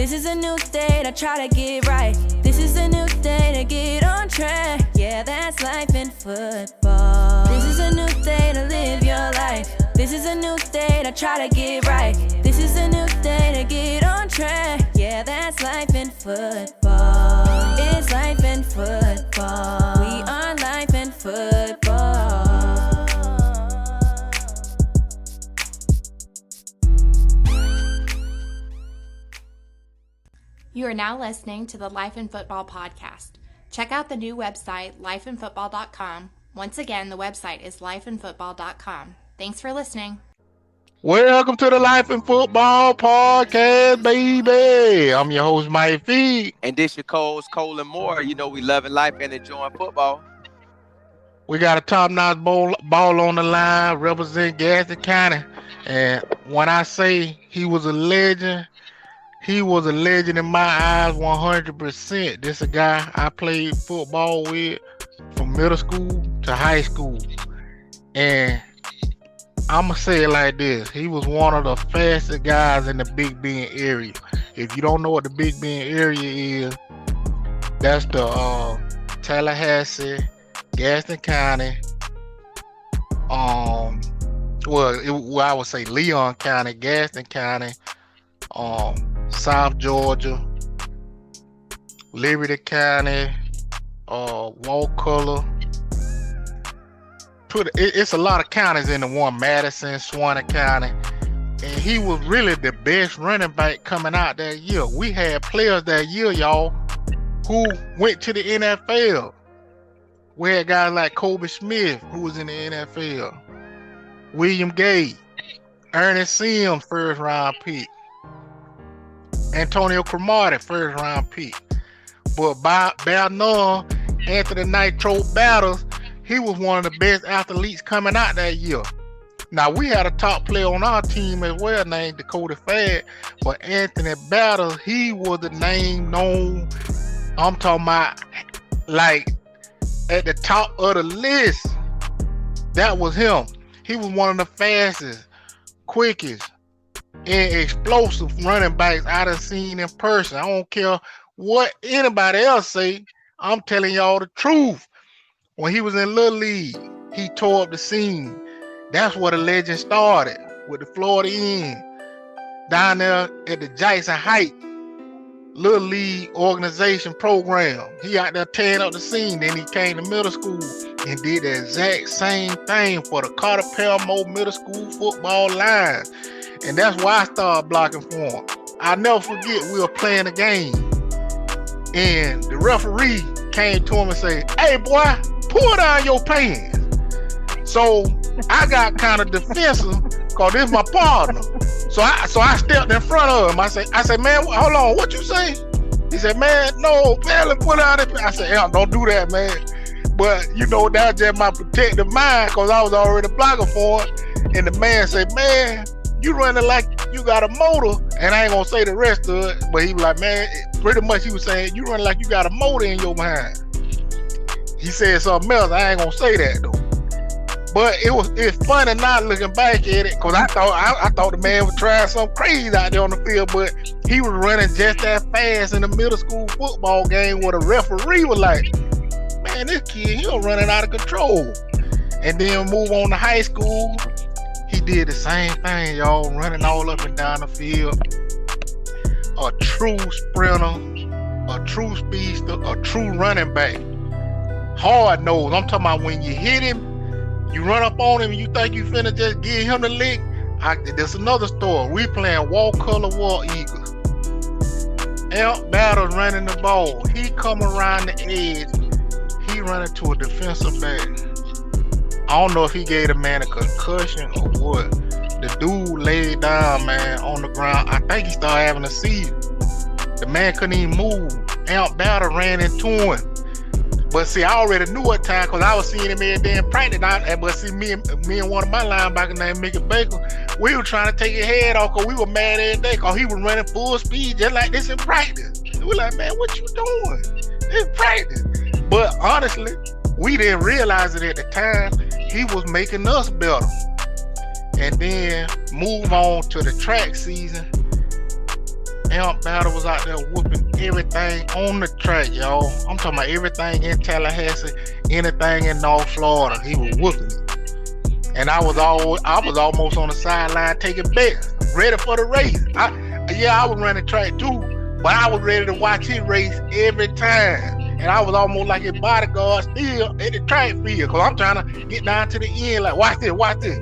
This is a new day to try to get right. This is a new day to get on track. Yeah, that's life in football. This is a new day to live your life. This is a new day to try to get right. This is a new day to get on track. Yeah, that's life in football. It's life in football. We are life in football. You are now listening to the Life in Football podcast. Check out the new website, lifeinfootball.com. Once again, the website is lifeinfootball.com. Thanks for listening. Welcome to the Life in Football podcast, baby. I'm your host, Mike V. And this your Cole's Cole and Moore. You know we loving life and enjoying football. We got a top-notch ball on the line, represent Gaston County. And when I say he was a legend, he was a legend in my eyes 100%. This is a guy I played football with from middle school to high school. And I'm going to say it like this. He was one of the fastest guys in the Big Bend area. If you don't know what the Big Bend area is, that's the Tallahassee, Gaston County, I would say Leon County, Gaston County, South Georgia, Liberty County, Wakulla. It's a lot of counties in the one, Madison, Suwannee County. And he was really the best running back coming out that year. We had players that year, y'all, who went to the NFL. We had guys like Kobe Smith, who was in the NFL. William Gay, Ernest Sims, first round pick. Antonio Cromartie, first round pick. But by none, Anthony Nitro Battles, he was one of the best athletes coming out that year. Now, we had a top player on our team as well named Dakota Fad, but Anthony Battles, he was the name known, I'm talking about, like, at the top of the list. That was him. He was one of the fastest, quickest, and explosive running backs I done seen in person. I don't care what anybody else say. I'm telling y'all the truth. When he was in Little League, he tore up the scene. That's where the legend started, with the Florida Inn, down there at the Jackson Heights Little League organization program. He out there tearing up the scene. Then he came to middle school and did the exact same thing for the Carter Pelmo Middle School football line. And that's why I started blocking for him. I'll never forget, we were playing a game, and the referee came to him and said, "Hey boy, pull down your pants." So I got kind of defensive because this is my partner. So I stepped in front of him. I said, "Man, hold on, what you say?" He said, "Man, no, man, let's pull down it." I said, "Yeah, don't do that, man." But you know, that's just my protective mind because I was already blocking for it. And the man said, "Man, you running like you got a motor." And I ain't gonna say the rest of it, but he was like, man, pretty much he was saying, "You running like you got a motor in your behind." He said something else. I ain't gonna say that though. But it's funny now looking back at it, cause I thought the man was trying something crazy out there on the field, but he was running just that fast in the middle school football game where the referee was like, "Man, this kid, he was running out of control." And then move on to high school. He did the same thing, y'all, running all up and down the field. A true sprinter, a true speedster, a true running back. Hard nose. I'm talking about when you hit him, you run up on him and you think you finna just give him the lick. There's another story. We playing Wakulla War Eagles. Amp Battles running the ball. He come around the edge. He running to a defensive back. I don't know if he gave the man a concussion or what. The dude laid down, man, on the ground. I think he started having a seizure. The man couldn't even move. Amp Battle ran into him. But see, I already knew what time because I was seeing him every day in practice. But see, me and one of my linebackers named Mickey Baker, we were trying to take his head off because we were mad every day because he was running full speed just like this in practice. And we're like, "Man, what you doing? It's practice." But honestly, we didn't realize it at the time. He was making us better. And then move on to the track season. Amp Battle was out there whooping everything on the track, y'all. I'm talking about everything in Tallahassee, anything in North Florida. He was whooping it. And I was almost on the sideline taking bets, ready for the race. I was running track too, but I was ready to watch his race every time. And I was almost like his bodyguard still at the track field, because I'm trying to get down to the end, like, watch this.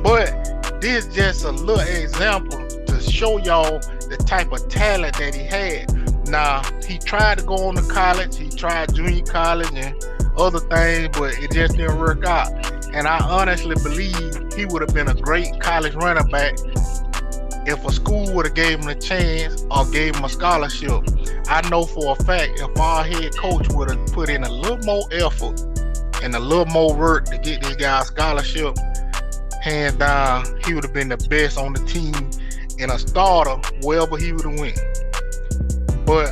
But this is just a little example to show y'all the type of talent that he had. Now, he tried to go on to college. He tried junior college and other things, but it just didn't work out. And I honestly believe he would have been a great college running back if a school would have gave him a chance or gave him a scholarship. I know for a fact if our head coach would have put in a little more effort and a little more work to get this guy a scholarship, hands down, he would have been the best on the team and a starter wherever he would have went. But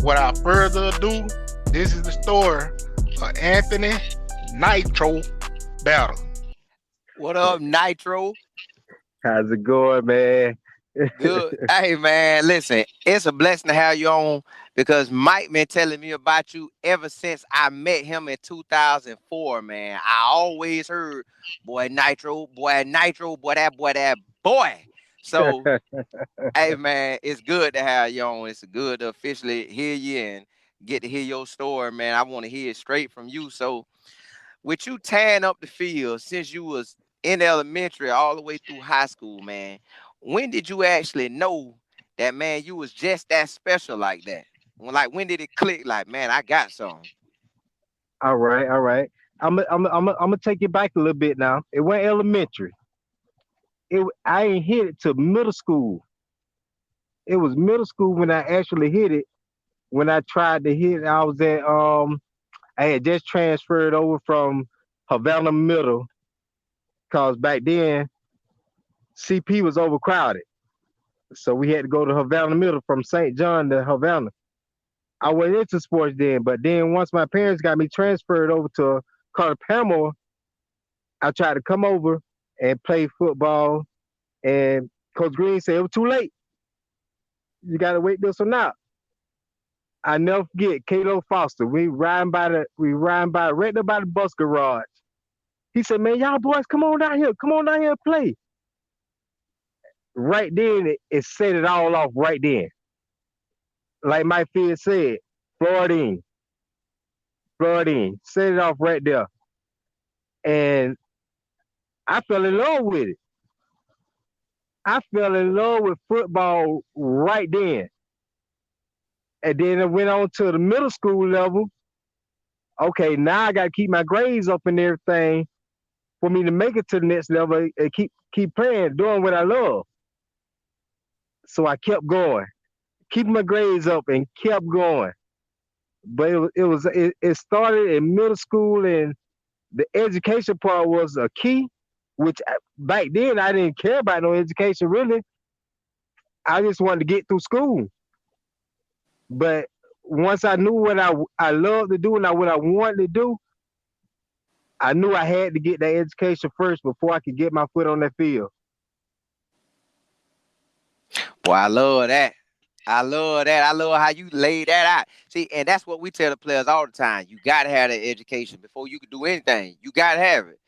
without further ado, this is the story of Anthony Nitro Battle. What up, Nitro? How's it going, man? Good. Hey, man, listen, it's a blessing to have you on, because Mike been telling me about you ever since I met him in 2004, man. I always heard, boy, Nitro, boy, that boy. So, hey, man, it's good to have you on. It's good to officially hear you and get to hear your story, man. I want to hear it straight from you. So, with you tearing up the field since you was in elementary all the way through high school, man, when did you actually know that, man, you was just that special like that? When did it click? Like, man, I got something. All right. I'm gonna take you back a little bit now. It went elementary. I ain't hit it to middle school. It was middle school when I actually hit it. When I tried to hit it, I was at I had just transferred over from Havana Middle, because back then CP was overcrowded. So we had to go to Havana Middle from St. John to Havana. I went into sports then, but then once my parents got me transferred over to Carter Paramore, I tried to come over and play football, and Coach Green said it was too late. You got to wait this one out. I never forget Cato Foster. We riding by right there by the bus garage. He said, "Man, y'all boys, come on down here and play." Right then, it set it all off right then. Like Mike Field said, Florida, set it off right there. And I fell in love with it. I fell in love with football right then. And then I went on to the middle school level. Okay, now I got to keep my grades up and everything for me to make it to the next level and keep playing, doing what I love. So I kept going, keeping my grades up and kept going. But it started in middle school, and the education part was a key, which back then I didn't care about no education really. I just wanted to get through school. But once I knew what I loved to do and what I wanted to do, I knew I had to get that education first before I could get my foot on that field. Boy, I love that. I love how you lay that out. See, and that's what we tell the players all the time. You got to have that education before you can do anything. You got to have it.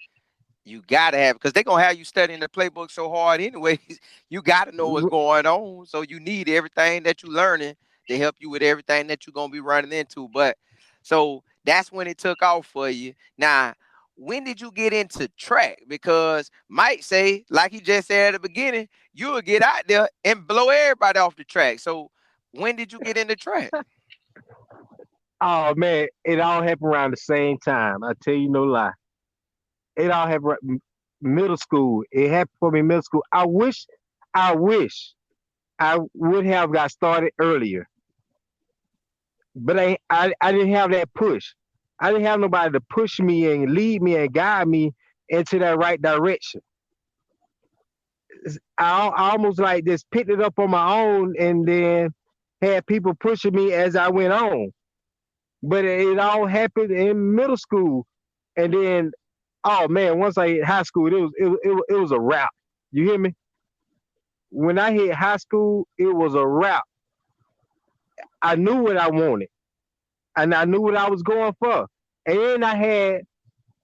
You got to have it, because they're going to have you studying the playbook so hard anyways. You got to know what's going on. So you need everything that you're learning to help you with everything that you're going to be running into. But so that's when it took off for you. Now, when did you get into track? Because Mike say, like he just said at the beginning, you'll get out there and blow everybody off the track. So when did you get into track? Oh, man, it all happened around the same time. I tell you no lie. It all happened middle school. It happened for me middle school. I wish I would have got started earlier. But I didn't have that push. I didn't have nobody to push me and lead me and guide me into that right direction. I almost like just picked it up on my own and then had people pushing me as I went on. But it all happened in middle school. And then, oh man, once I hit high school, it was a wrap. You hear me? when I hit high school, it was a wrap. I knew what I wanted, and I knew what I was going for. And then I had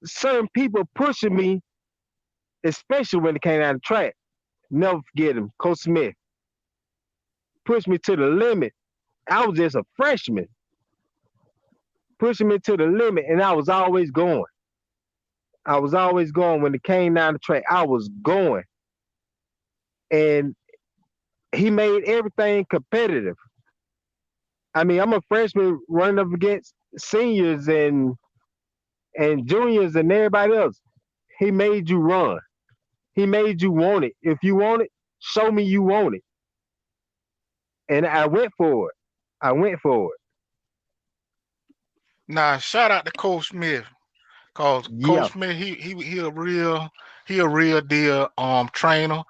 certain people pushing me, especially when it came down the track. Never forget him, Coach Smith. Pushed me to the limit. I was just a freshman, pushing me to the limit, and I was always going. I was always going when it came down the track. I was going, and he made everything competitive. I mean, I'm a freshman running up against seniors and juniors and everybody else. He made you run. He made you want it. If you want it, show me you want it. And I went for it. I went for it. Now, shout out to Coach Smith, cause Yeah. Coach Smith, he a real deal trainer.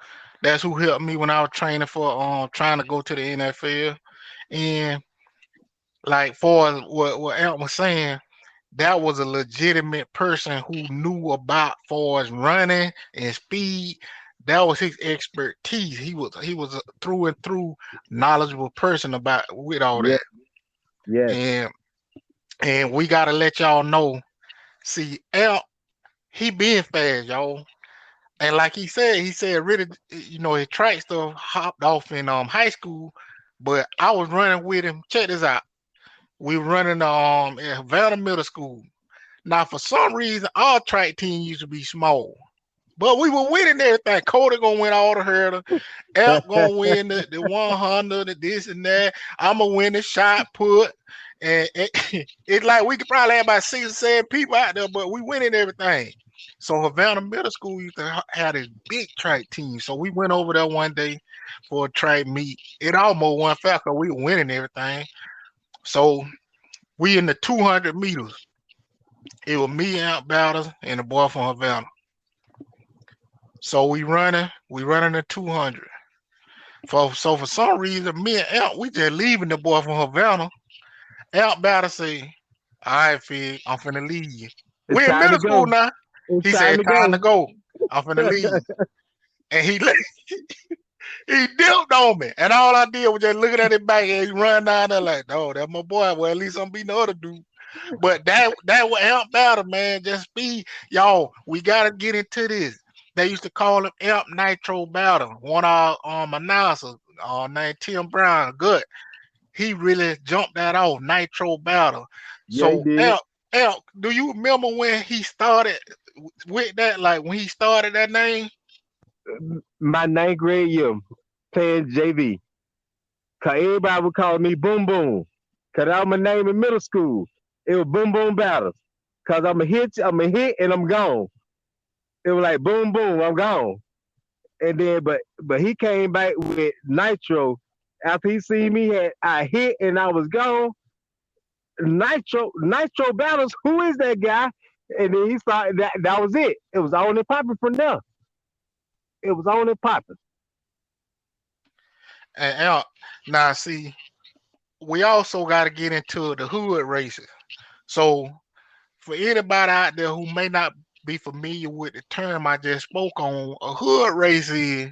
That's who helped me when I was training for trying to go to the NFL. And like for what Ant was saying, that was a legitimate person who knew about for as running and speed. That was his expertise. He was a through and through knowledgeable person about with all Yeah. that. Yes. And we gotta let y'all know. See, Ant, he been fast, y'all. And like he said really, his track stuff hopped off in high school, but I was running with him. Check this out. We running at Havana Middle School. Now, for some reason, our track team used to be small, but we were winning everything. Cody gonna win all the hurdle. Elk gonna win the 100, the this and that. I'm gonna win the shot put. And it's like we could probably have about 6 or 7 people out there, but we winning everything. So Havana Middle School used to have this big track team. So we went over there one day for a track meet. It almost went fast because we were winning everything. So we in the 200 meters. It was me, Aunt Batters, and the boy from Havana. So we running the 200. So for some reason, me and Aunt, we just leaving the boy from Havana. Aunt Batter say, all right, Fig, I'm finna leave you. It's We in time to middle school go. now. It's He time said, to time go. to go. I'm finna leave. And he dipped on me. And all I did was just looking at his back and he run down there like, oh, that's my boy. Well, at least I'm beating the other dude. But that would help Battle, man. Just speed. Y'all, we gotta get into this. They used to call him Amp Nitro Battle. One of our announcers, named Tim Brown, good. He really jumped that off, Nitro Battle. Yeah, he So did. Amp, do you remember when he started with that? Like when he started that name? My ninth grade year playing JV. Cause everybody would call me Boom Boom. Cause that was my name in middle school. It was Boom Boom Battles. Cause I'm a hit, and I'm gone. It was like boom boom, I'm gone. And then but he came back with Nitro. After he seen me I hit and I was gone. Nitro Battles, who is that guy? And then he started that was it. It was on and popping from there. It was on and popping. And now see, we also got to get into the hood races. So for anybody out there who may not be familiar with the term I just spoke on, a hood race is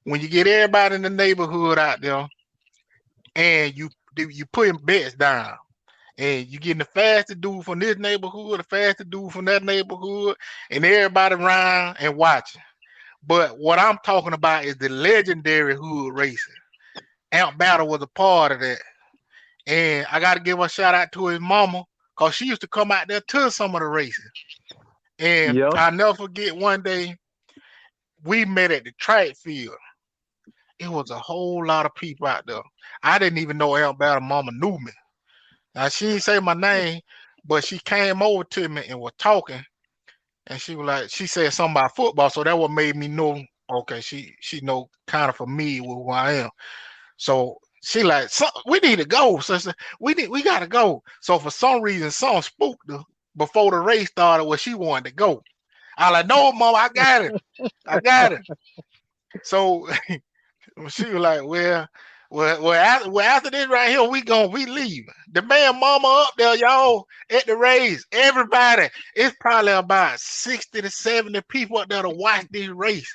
when you get everybody in the neighborhood out there and you putting bets down. And you getting the fastest dude from this neighborhood, the fastest dude from that neighborhood, and everybody around and watching. But what I'm talking about is the legendary hood racing. Amp Battle was a part of that. And I got to give a shout out to his mama because she used to come out there to some of the races. And Yep. I'll never forget one day we met at the track field. It was a whole lot of people out there. I didn't even know Amp Battle mama knew me. Now she didn't say my name, but she came over to me and was talking. And she was like, she said something about football. So that what made me know, okay, she know kind of familiar with who I am. So she like, we need to go, sister. We gotta go. So for some reason, something spooked her before the race started where she wanted to go. I like, no, mom, I got it. I got it. So she was like, after this right here, we leave. The man mama up there, y'all, at the race. Everybody, it's probably about 60 to 70 people up there to watch this race.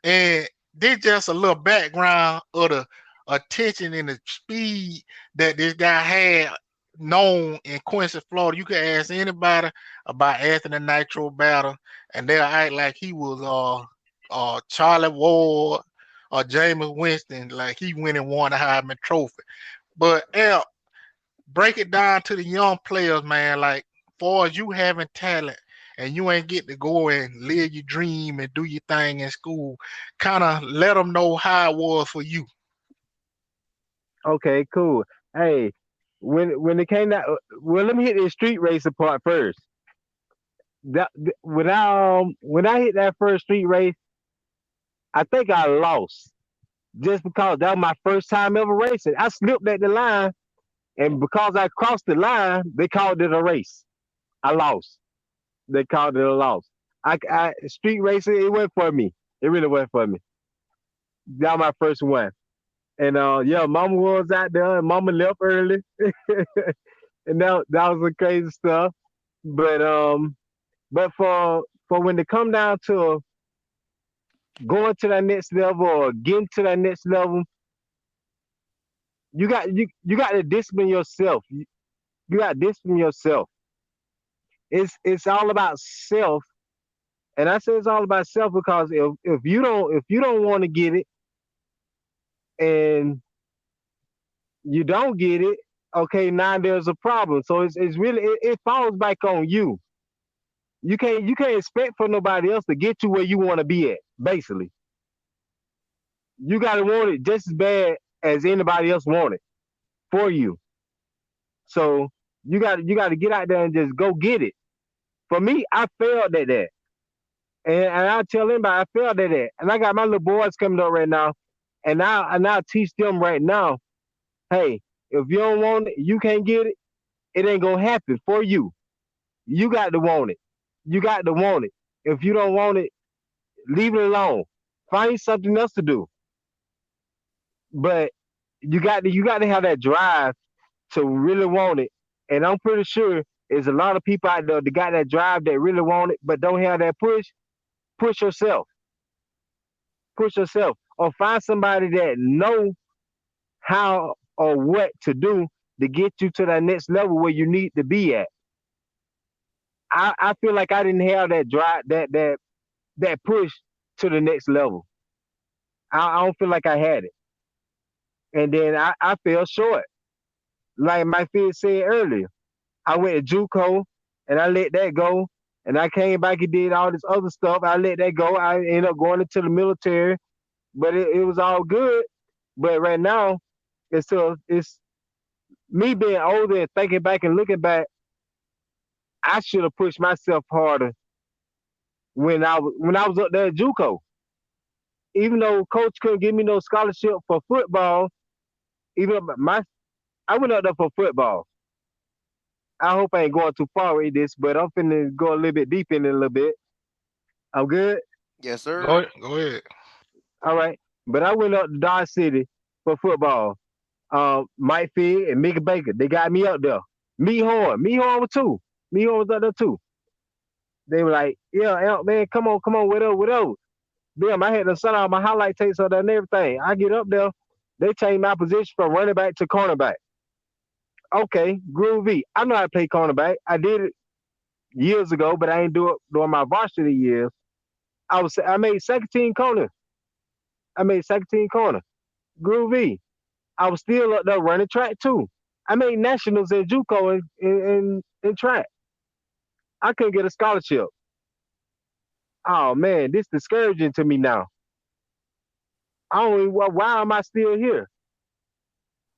And this just a little background of the attention and the speed that this guy had known in Quincy, Florida. You can ask anybody about Anthony Nitro Battle, and they'll act like he was Charlie Ward or James Winston, like he went and won the Heisman Trophy. But break it down to the young players, man. Like, far as you having talent and you ain't get to go and live your dream and do your thing in school, kind of let them know how it was for you. Okay, cool. Hey, when it came down, well, let me hit the street racer part first. When I hit that first street race, I think I lost just because that was my first time ever racing. I slipped at the line, and because I crossed the line, they called it a race. I lost. They called it a loss. I street racing, it went for me. It really went for me. That was my first one. And yeah, mama was out there and mama left early. And that was the crazy stuff. But for when it come down to going to that next level or getting to that next level, you got to discipline yourself. You got to discipline yourself. It's all about self. And I say it's all about self because if you don't want to get it and you don't get it, okay, now there's a problem. So it's really it falls back on you. You can't expect for nobody else to get you where you want to be at. Basically, you got to want it just as bad as anybody else want it for you. So you got to get out there and just go get it. For me, I failed at that, and I tell anybody I failed at that. And I got my little boys coming up right now, and I teach them right now. Hey, if you don't want it, you can't get it. It ain't gonna happen for you. You got to want it. You got to want it. If you don't want it, leave it alone. Find something else to do. But you got to have that drive to really want it. And I'm pretty sure there's a lot of people out there that got that drive that really want it, but don't have that push. Push yourself. Push yourself. Or find somebody that know how or what to do to get you to that next level where you need to be at. I feel like I didn't have that drive, that push to the next level. I don't feel like I had it. And then I fell short. Like my friend said earlier, I went to JUCO and I let that go. And I came back and did all this other stuff. I let that go. I ended up going into the military, but it was all good. But right now, it's me being older and thinking back and looking back. I should have pushed myself harder when I was up there at JUCO. Even though coach couldn't give me no scholarship for football, even though I went up there for football. I hope I ain't going too far with this, but I'm finna go a little bit deep in it a little bit. I'm good. Yes, sir. Go ahead. All right. But I went up to Dodge City for football. Mike Fig and Mickey Baker, they got me up there. Me Horn was too. Me Horn was up there too. They were like, yeah, man, come on, whatever. Damn, I had to send out my highlight tapes up there and everything. I get up there, they change my position from running back to cornerback. Okay, groovy. I know how to play cornerback. I did it years ago, but I ain't do it during my varsity years. I made second team corner. Groovy. I was still up there running track too. I made nationals in JUCO in track. I couldn't get a scholarship. Oh man, this discouraging to me now. I don't even, why am I still here?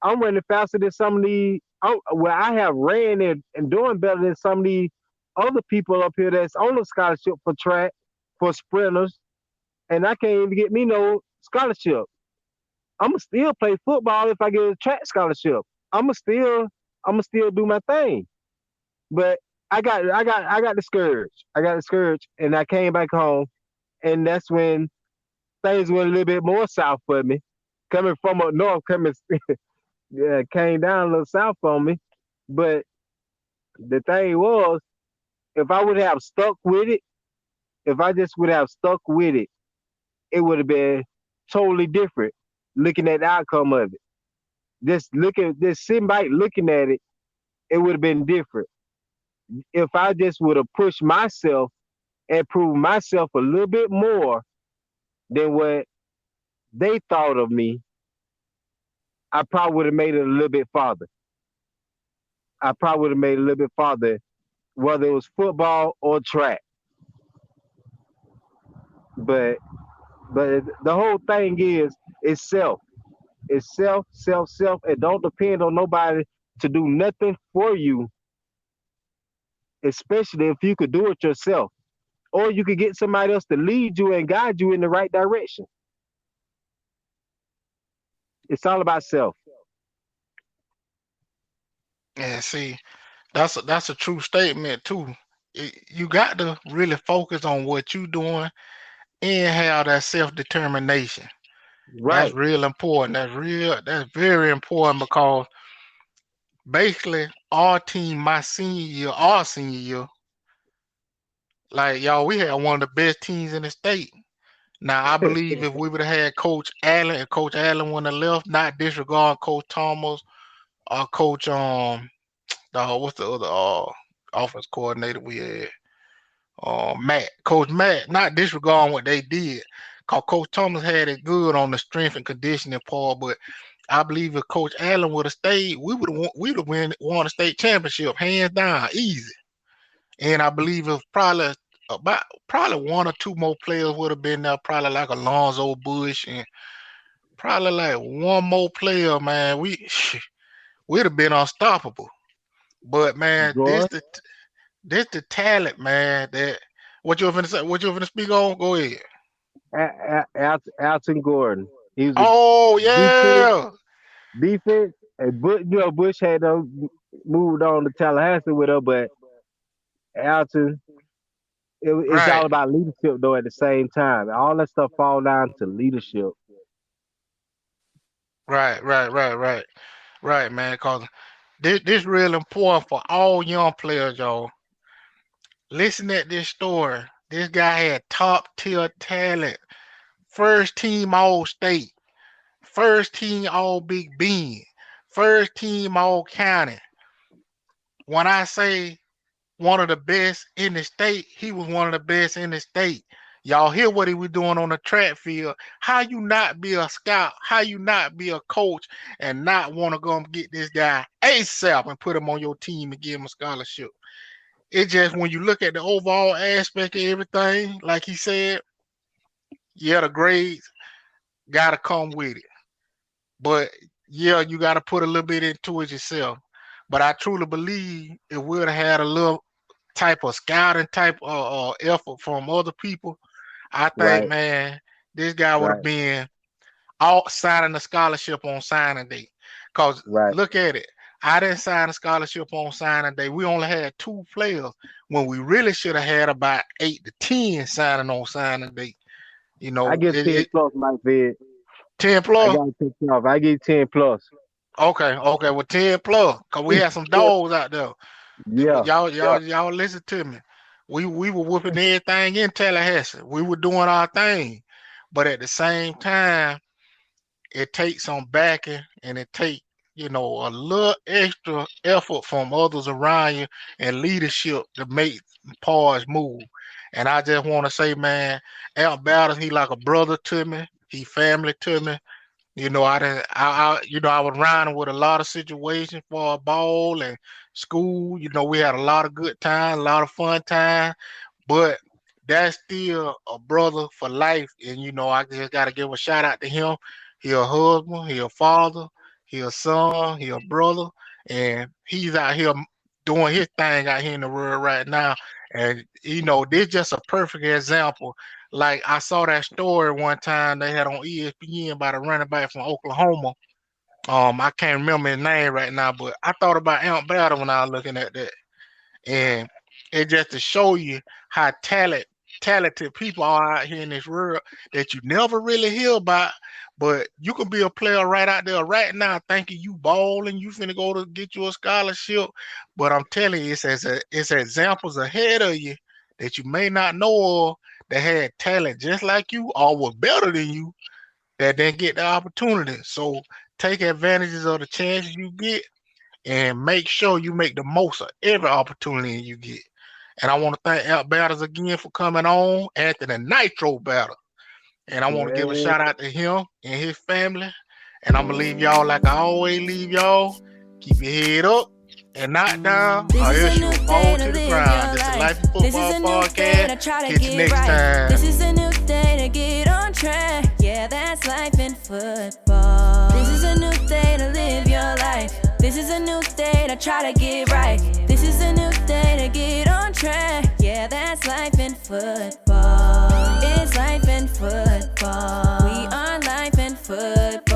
I'm running faster than some of the I have ran and doing better than some of the other people up here that's on a scholarship for track, for sprinters, and I can't even get me no scholarship. I'ma still play football if I get a track scholarship. I'ma still do my thing. But I got discouraged. I got discouraged and I came back home, and that's when things went a little bit more south for me. Coming from up north, yeah, came down a little south on me. But the thing was, if I would have stuck with it, if I just would have stuck with it, it would have been totally different looking at the outcome of it. Just sitting back looking at it, it would have been different. If I just would have pushed myself and proved myself a little bit more than what they thought of me, I probably would have made it a little bit farther. I probably would have made it a little bit farther, whether it was football or track. But the whole thing is self. It's self, self, self. It don't depend on nobody to do nothing for you, especially if you could do it yourself. Or you could get somebody else to lead you and guide you in the right direction. It's all about self. And see, that's a true statement too. You got to really focus on what you doing and have that self determination. That's Right. real important. That's very important because basically our team, our senior year, like y'all, we had one of the best teams in the state. Now I believe if we would have had Coach Allen, if Coach Allen wouldn't have left, not disregarding Coach Thomas or Coach what's the other offense coordinator we had? Matt, Coach Matt, not disregarding what they did, cause Coach Thomas had it good on the strength and conditioning part. But I believe if Coach Allen would have stayed, we'd have won a state championship hands down, easy. And I believe if probably one or two more players would have been there, probably like Alonzo Bush and probably like one more player, man, we'd have been unstoppable. But man, Boy, this the talent, man. That what you finna say? What you finna speak on? Go ahead. Alton Gordon. He was a Oh defense, yeah, defense, and Bush had moved on to Tallahassee with her, but Alton, it's all right, about leadership though. At the same time, all that stuff fall down to leadership. right, right, man. Cause this real important for all young players, y'all. Listen at this story. This guy had top tier talent. First team All State. First team All Big Bend. First team All County. When I say one of the best in the state, he was one of the best in the state. Y'all hear what he was doing on the track field. How you not be a scout? How you not be a coach and not want to go and get this guy ASAP and put him on your team and give him a scholarship? It just when you look at the overall aspect of everything, like he said, yeah, the grades gotta come with it. But yeah, you gotta put a little bit into it yourself. But I truly believe if we'd have had a little type of scouting type of effort from other people, I think, Right, man, this guy would have right, been out signing a scholarship on signing day. Cause right, look at it. I didn't sign a scholarship on signing day. We only had 2 players when we really should have had about 8 to 10 signing on signing day. You I know, give 10 plus, Mike Fed. 10 I plus. gotta take you off. I give 10 plus. Okay, well 10 plus. Cause we had some dogs out there. Yeah, yeah, Y'all listen to me. We were whooping everything in Tallahassee. We were doing our thing. But at the same time, it takes some backing and it takes, a little extra effort from others around you and leadership to make paws move. And I just want to say, man, Al Bowden, he like a brother to me. He family to me. I didn't, I was riding with a lot of situations for a ball and school. We had a lot of good time, a lot of fun time, but that's still a brother for life. And I just gotta give a shout out to him. He a husband, he a father, he a son, he a brother, and he's out here doing his thing out here in the world right now. And this just a perfect example. Like I saw that story one time they had on ESPN about a running back from Oklahoma. I can't remember his name right now, but I thought about Aunt Battle when I was looking at that. And it just to show you how talented people are out here in this world that you never really hear about. But you can be a player right out there right now thinking you balling, you finna go to get you a scholarship. But I'm telling you, it's examples ahead of you that you may not know of that had talent just like you or was better than you, that didn't get the opportunity. So take advantages of the chances you get and make sure you make the most of every opportunity you get. And I want to thank Out Battles again for coming on, Anthony Nitro Battle. And I want to give a Man, shout out to him and his family. And I'm going to leave y'all like I always leave y'all. Keep your head up and not down, or else you'll fall to the ground. This is the Life in Football Podcast. Catch you next time. This is a new day to get on track. Yeah, that's life in football. This is a new day to live your life. This is a new day to try to get right. This is a new day to get on track. Yeah, that's life in football. It's life in football. We are life in football.